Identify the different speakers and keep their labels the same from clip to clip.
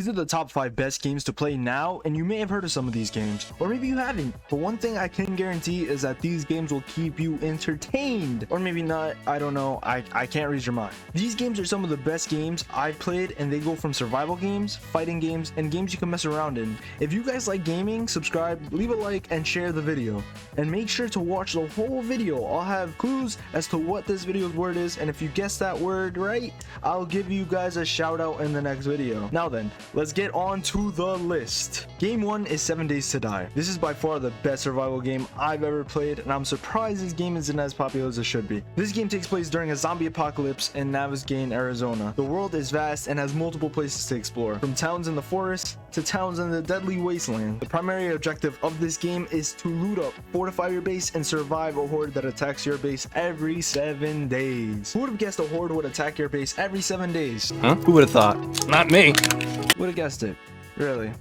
Speaker 1: These are the top 5 best games to play now, and you may have heard of some of these games, or maybe you haven't. But one thing I can guarantee is that these games will keep you entertained, or maybe not. I don't know. I can't read your mind. These games are some of the best games I've played, and they go from survival games, fighting games, and games you can mess around in. If you guys like gaming, subscribe, leave a like, and share the video. And make sure to watch the whole video. I'll have clues as to what this video's word is, and if you guess that word right, I'll give you guys a shout out in the next video. Now then, let's get on to the list. Game 1 is 7 Days to Die. This is by far the best survival game I've ever played, and I'm surprised this game isn't as popular as it should be. This game takes place during a zombie apocalypse in Navasgain, Arizona. The world is vast and has multiple places to explore, from towns in the forest to towns in the deadly wasteland. The primary objective of this game is to loot up, fortify your base, and survive a horde that attacks your base every 7 days. Who would have guessed a horde would attack your base every 7 days?
Speaker 2: Huh? Who would have thought? Not me.
Speaker 1: Would have guessed it. Really?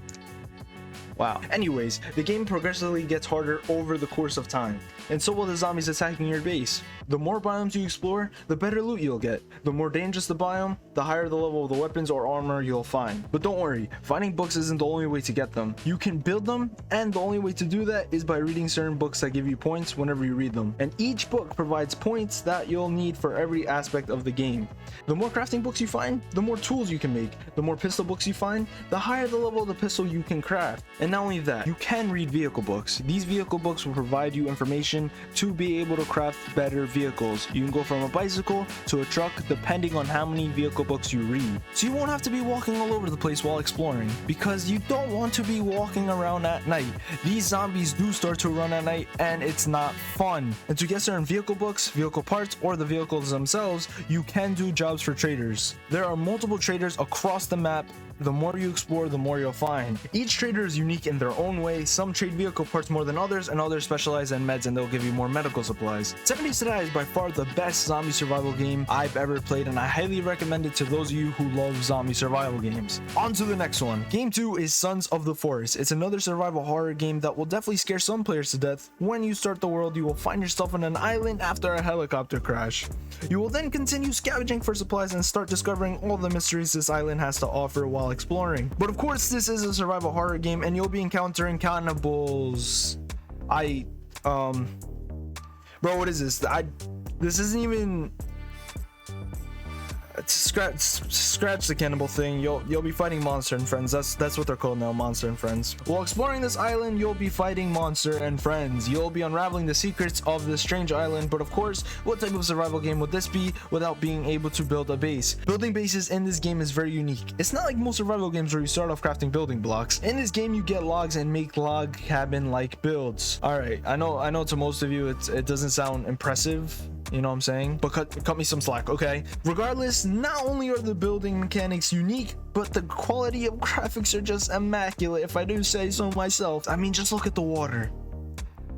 Speaker 1: Wow. Anyways, the game progressively gets harder over the course of time, and so will the zombies attacking your base. The more biomes you explore, the better loot you'll get. The more dangerous the biome, the higher the level of the weapons or armor you'll find. But don't worry, finding books isn't the only way to get them. You can build them, and the only way to do that is by reading certain books that give you points whenever you read them. And each book provides points that you'll need for every aspect of the game. The more crafting books you find, the more tools you can make. The more pistol books you find, the higher the level of the pistol you can craft. And not only that, you can read vehicle books. These vehicle books will provide you information to be able to craft better vehicles. You can go from a bicycle to a truck depending on how many vehicle books you read. So you won't have to be walking all over the place while exploring, because you don't want to be walking around at night. These zombies do start to run at night, and it's not fun. And to get certain vehicle books, vehicle parts, or the vehicles themselves, you can do jobs for traders. There are multiple traders across the map. The more you explore, the more you'll find. Each trader is unique in their own way. Some trade vehicle parts more than others, and others specialize in meds and they'll give you more medical supplies. 7 Days to Die is by far the best zombie survival game I've ever played, and I highly recommend it to those of you who love zombie survival games. On to the next one. Game 2 is Sons of the Forest. It's another survival horror game that will definitely scare some players to death. When you start the world, you will find yourself on an island after a helicopter crash. You will then continue scavenging for supplies and start discovering all the mysteries this island has to offer while exploring. But of course, this is a survival horror game, and you'll be encountering cannibals. Bro, what is this? This isn't even. Scratch the cannibal thing. You'll be fighting monster and friends. That's what they're called now, monster and friends. While exploring this island, you'll be fighting monster and friends. You'll be unraveling the secrets of this strange island. But of course, what type of survival game would this be without being able to build a base? Building bases in this game is very unique. It's not like most survival games where you start off crafting building blocks. In this game, you get logs and make log cabin like builds. All right, I know to most of you it doesn't sound impressive. You know what I'm saying? But cut me some slack, okay? Regardless, not only are the building mechanics unique, but the quality of graphics are just immaculate, if I do say so myself. I mean, just look at the water.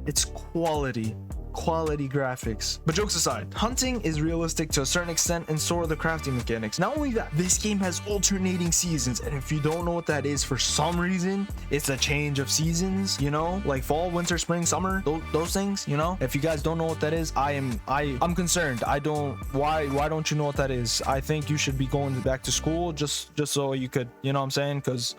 Speaker 1: It's quality graphics. But jokes aside, hunting is realistic to a certain extent, and so are the crafting mechanics. Not only that, this game has alternating seasons, and if you don't know what that is, for some reason, it's a change of seasons, you know, like fall, winter, spring, summer, those things, you know. If you guys don't know what that is, I'm concerned. Why don't you know what that is? I think you should be going back to school just so you could, you know what I'm saying? Because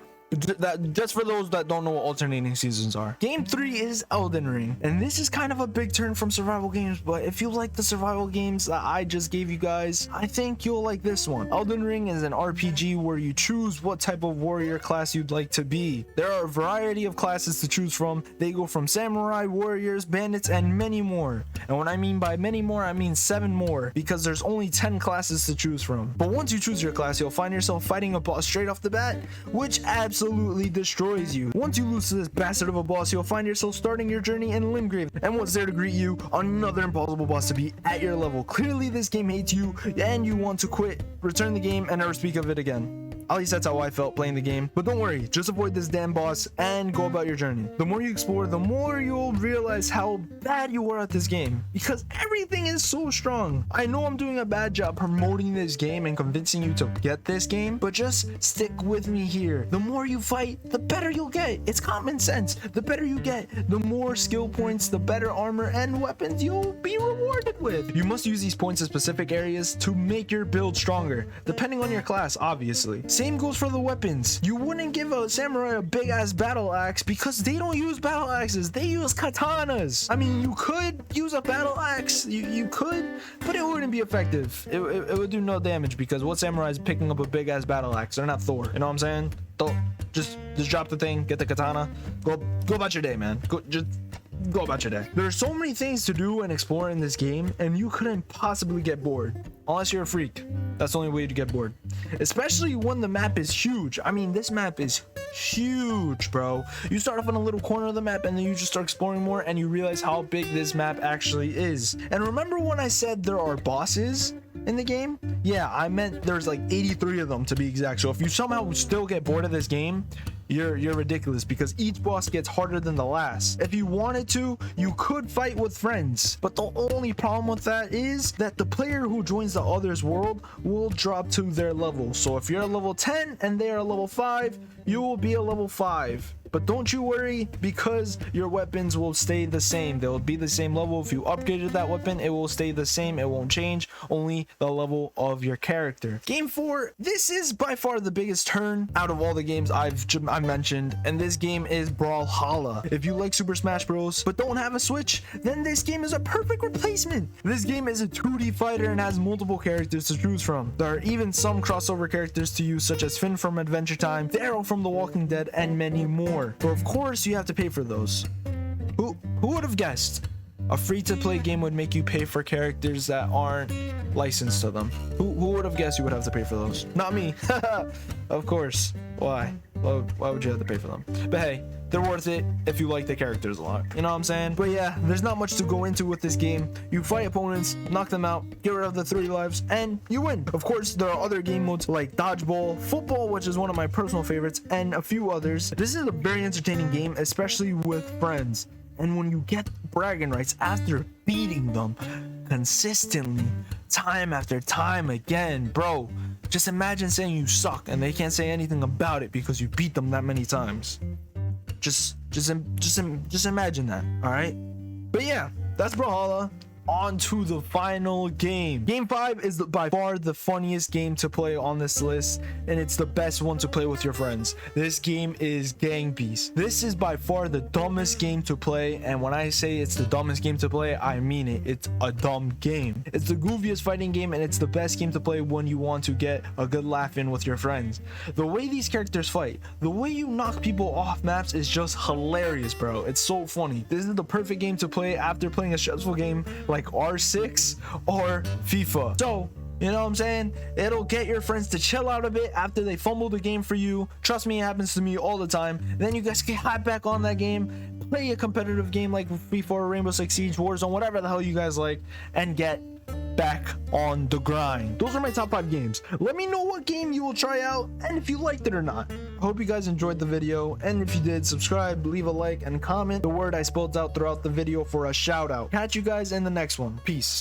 Speaker 1: just for those that don't know what alternating seasons are. Game 3 is Elden Ring, and this is kind of a big turn from survival games, but if you like the survival games that I just gave you guys, I think you'll like this one. Elden Ring is an RPG where you choose what type of warrior class you'd like to be. There are a variety of classes to choose from. They go from samurai, warriors, bandits, and many more. And when I mean by many more, I mean 7 more, because there's only 10 classes to choose from. But once you choose your class, you'll find yourself fighting a boss straight off the bat, which absolutely destroys you. Once you lose to this bastard of a boss, you'll find yourself starting your journey in Limgrave, and what's there to greet you? Another impossible boss to beat at your level. Clearly this game hates you and you want to quit, return the game, and never speak of it again. At least that's how I felt playing the game. But don't worry, just avoid this damn boss and go about your journey. The more you explore, the more you'll realize how bad you are at this game, because everything is so strong. I know I'm doing a bad job promoting this game and convincing you to get this game, but just stick with me here. The more you fight, the better you'll get. It's common sense. The better you get, the more skill points, the better armor and weapons you'll be rewarded with. You must use these points in specific areas to make your build stronger, depending on your class, obviously. Same goes for the weapons. You wouldn't give a samurai a big ass battle axe because they don't use battle axes. They use katanas. I mean, you could use a battle axe. You could, but it wouldn't be effective. It would do no damage because what samurai is picking up a big ass battle axe? They're not Thor. You know what I'm saying? Don't just drop the thing, get the katana, go about your day, man. Go about your day. There are so many things to do and explore in this game, and you couldn't possibly get bored unless you're a freak. That's the only way to get bored, especially when the map is huge. I mean, this map is huge, bro. You start off in a little corner of the map and then you just start exploring more and you realize how big this map actually is. And remember when I said there are bosses in the game? Yeah, I meant there's like 83 of them to be exact. So if you somehow still get bored of this game, you're ridiculous, because each boss gets harder than the last. If you wanted to, you could fight with friends, but the only problem with that is that the player who joins the other's world will drop to their level. So if you're a level 10 and they are a level 5, you will be a level 5. But don't you worry, because your weapons will stay the same. They'll be the same level. If you upgraded that weapon, it will stay the same. It won't change, only the level of your character. Game 4, this is by far the biggest turn out of all the games I've mentioned, and this game is Brawlhalla. If you like Super Smash Bros. But don't have a Switch, then this game is a perfect replacement. This game is a 2D fighter and has multiple characters to choose from. There are even some crossover characters to use, such as Finn from Adventure Time, Daryl from The Walking Dead, and many more. But of course, you have to pay for those. Who would have guessed a free-to-play game would make you pay for characters that aren't licensed to them? Who would have guessed you would have to pay for those? Not me. Of course. Why would you have to pay for them? But hey, they're worth it if you like the characters a lot. You know what I'm saying? But yeah, there's not much to go into with this game. You fight opponents, knock them out, get rid of the 3 lives, and you win. Of course, there are other game modes like dodgeball, football, which is one of my personal favorites, and a few others. This is a very entertaining game, especially with friends. And when you get bragging rights after beating them consistently, time after time again, bro, just imagine saying you suck and they can't say anything about it because you beat them that many times. Just imagine that, all right? But yeah, that's Brawlhalla. On to the final game. Game 5 is by far the funniest game to play on this list, and it's the best one to play with your friends. This game is Gang Beasts. This is by far the dumbest game to play, and when I say it's the dumbest game to play, I mean it. It's a dumb game. It's the goofiest fighting game, and it's the best game to play when you want to get a good laugh in with your friends. The way these characters fight, the way you knock people off maps is just hilarious, bro. It's so funny. This is the perfect game to play after playing a stressful game like R6 or FIFA. So, you know what I'm saying? It'll get your friends to chill out a bit after they fumble the game for you. Trust me, it happens to me all the time. Then you guys can hop back on that game, play a competitive game like FIFA or Rainbow Six Siege, Warzone, whatever the hell you guys like, and get back on the grind. Those are my top 5 games. Let me know what game you will try out and if you liked it or not. I hope you guys enjoyed the video, and if you did, subscribe, leave a like, and comment the word I spelled out throughout the video for a shout out. Catch you guys in the next one. Peace.